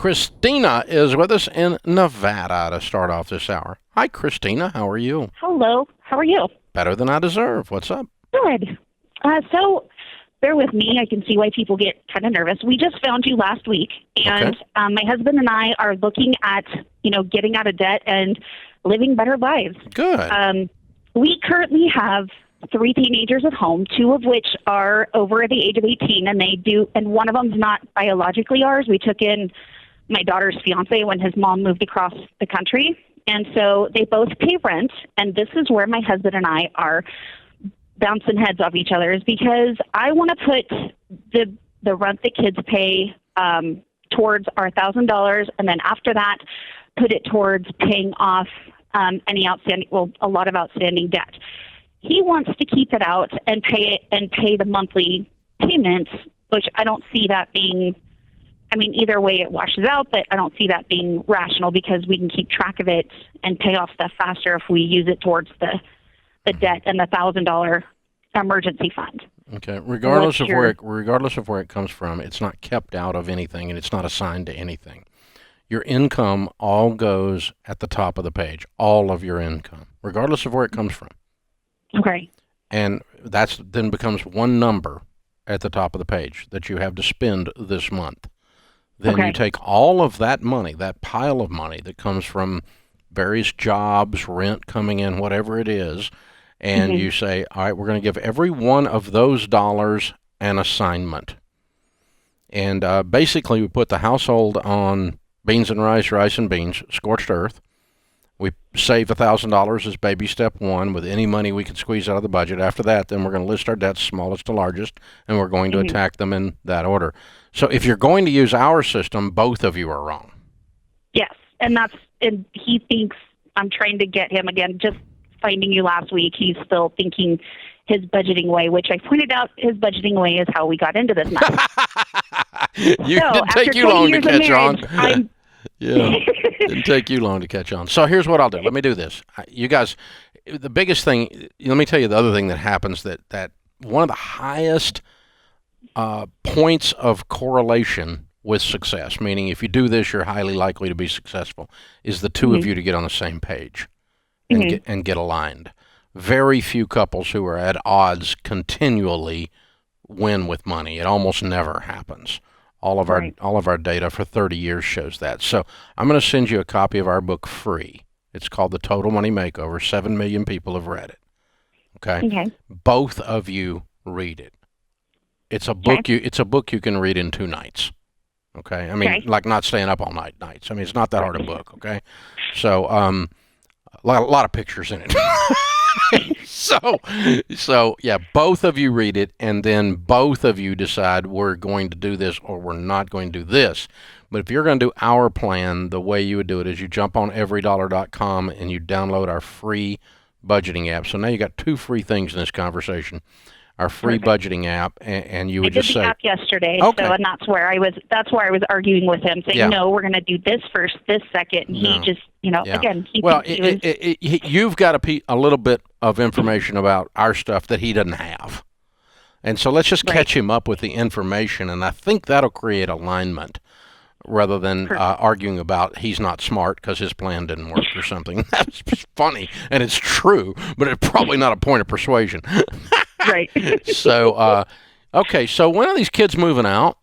Christina is with us in Nevada to start off this hour. Hi, Christina. How are you? Hello. How are you? Better than I deserve. What's up? Good. So bear with me. I can see why people get kind of nervous. We just found you last week, and my husband and I are looking at, getting out of debt and living better lives. Good. We currently have 3 teenagers at home, 2 of which are over the age of 18, and one of them's not biologically ours. We took in my daughter's fiance when his mom moved across the country. And so they both pay rent, and this is where my husband and I are bouncing heads off each other, is because I want to put the rent the kids pay towards our $1,000, and then after that, put it towards paying off a lot of outstanding debt. He wants to keep it out and pay the monthly payments, which I don't see that being. Either way it washes out, but I don't see that being rational because we can keep track of it and pay off stuff faster if we use it towards the debt and the $1,000 emergency fund. Okay. Regardless of where it comes from, it's not kept out of anything and it's not assigned to anything. Your income all goes at the top of the page, all of your income, regardless of where it comes from. Okay. And that's then becomes one number at the top of the page that you have to spend this month. Then you take all of that money, that pile of money that comes from various jobs, rent coming in, whatever it is, and you say, all right, we're going to give every one of those dollars an assignment. And basically we put the household on beans and rice and beans, scorched earth. We save $1,000 as baby step 1 with any money we can squeeze out of the budget. After that, then we're going to list our debts smallest to largest, and we're going to attack them in that order. So if you're going to use our system, both of you are wrong. Yes, and he thinks I'm trying to get him again. Just finding you last week, he's still thinking his budgeting way, which I pointed out his budgeting way is how we got into this mess. Didn't take you long to catch on. Yeah, didn't take you long to catch on. So here's what I'll do. Let me do this. You guys, the biggest thing, let me tell you the other thing that happens that one of the highest points of correlation with success, meaning if you do this, you're highly likely to be successful, is the two of you to get on the same page and get aligned. Very few couples who are at odds continually win with money. It almost never happens. All of our data for 30 years shows that. So I'm going to send you a copy of our book free. It's called The Total Money Makeover. 7 million people have read it. Okay. Both of you read it. It's a book. It's a book you can read in 2 nights. Okay. Like not staying up all nights. It's not that hard a book. Okay. So a lot of pictures in it. So yeah, both of you read it, and then both of you decide we're going to do this or we're not going to do this. But if you're going to do our plan, the way you would do it is you jump on everydollar.com and you download our free budgeting app. So now you got 2 free things in this conversation. Our free budgeting app, and you would just say, I did the app yesterday, so and that's where I was arguing with him, saying, no, we're going to do this first, this second, and he just, again, you've got a little bit of information about our stuff that he doesn't have, and so let's just catch him up with the information, and I think that'll create alignment rather than arguing about he's not smart because his plan didn't work or something. That's funny, and it's true, but it's probably not a point of persuasion. Right. So, so when are these kids moving out?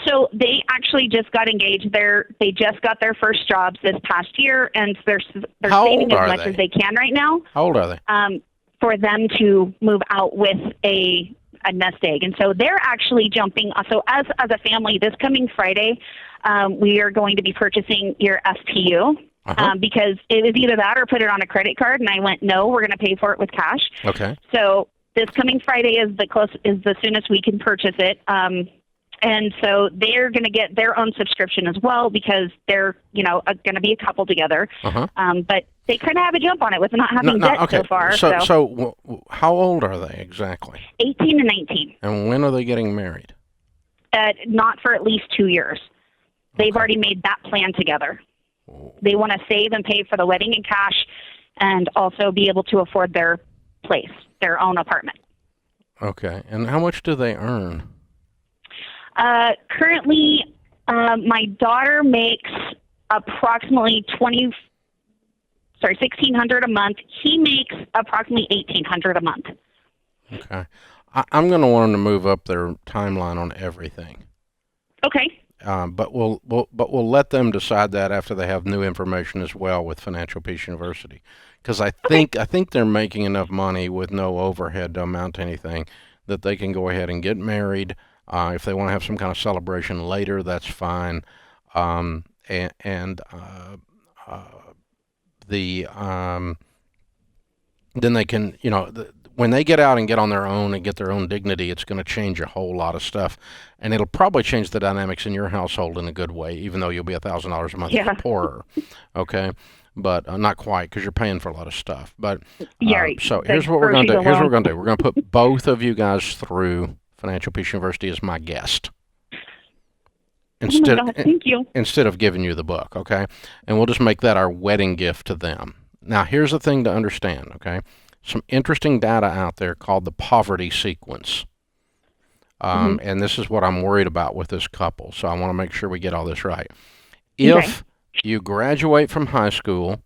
So they actually just got engaged. They just got their first jobs this past year, and they're saving as much as they can right now. How old are they? For them to move out with a nest egg. And so they're actually jumping. So as a family, this coming Friday, we are going to be purchasing your FPU. Because it was either that or put it on a credit card, and I went, no, we're going to pay for it with cash. Okay. So this coming Friday is the soonest we can purchase it, and so they're going to get their own subscription as well because they're going to be a couple together. But they kind of have a jump on it with not having debt so far. So how old are they exactly? 18 and 19. And when are they getting married? Not for at least 2 years. They've already made that plan together. They want to save and pay for the wedding in cash and also be able to afford their place, their own apartment. Okay. And how much do they earn? Currently, My daughter makes approximately $1,600 a month. He makes approximately $1,800 a month. Okay. I'm going to want them to move up their timeline on everything. Okay. But we'll let them decide that after they have new information as well with Financial Peace University, because I think they're making enough money with no overhead to amount to anything that they can go ahead and get married. If they want to have some kind of celebration later, that's fine. Then they can, when they get out and get on their own and get their own dignity, it's going to change a whole lot of stuff, and it'll probably change the dynamics in your household in a good way, even though you'll be $1,000 a month poorer. Okay, but not quite, because you're paying for a lot of stuff. But right. So here's what we're going to do. Here's what we're going to do. We're going to put both of you guys through Financial Peace University as my guest. Oh my God, thank you. Instead of giving you the book, okay? And we'll just make that our wedding gift to them. Now, here's the thing to understand, okay? Some interesting data out there called the poverty sequence. And this is what I'm worried about with this couple, so I want to make sure we get all this right. If you graduate from high school,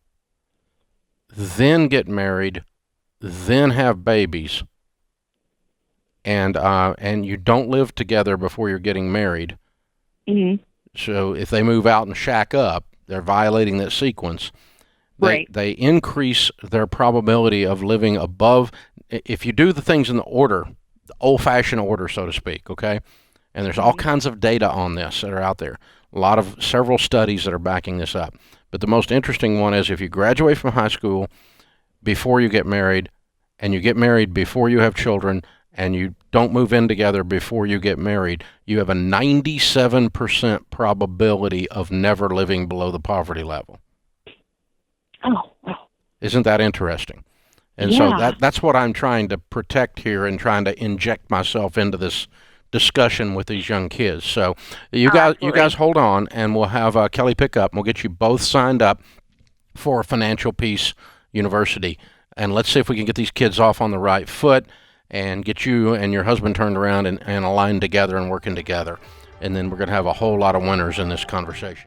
then get married, then have babies, and you don't live together before you're getting married, so if they move out and shack up, they're violating that sequence. They increase their probability of living above, if you do the things in the order, the old-fashioned order, so to speak, okay? And there's all kinds of data on this that are out there. Several studies that are backing this up. But the most interesting one is if you graduate from high school before you get married, and you get married before you have children, and you don't move in together before you get married, you have a 97% probability of never living below the poverty level. Oh, wow. Isn't that interesting? And so that's what I'm trying to protect here and trying to inject myself into this discussion with these young kids. So you guys hold on, and we'll have Kelly pick up, and we'll get you both signed up for Financial Peace University. And let's see if we can get these kids off on the right foot and get you and your husband turned around and aligned together and working together. And then we're going to have a whole lot of winners in this conversation.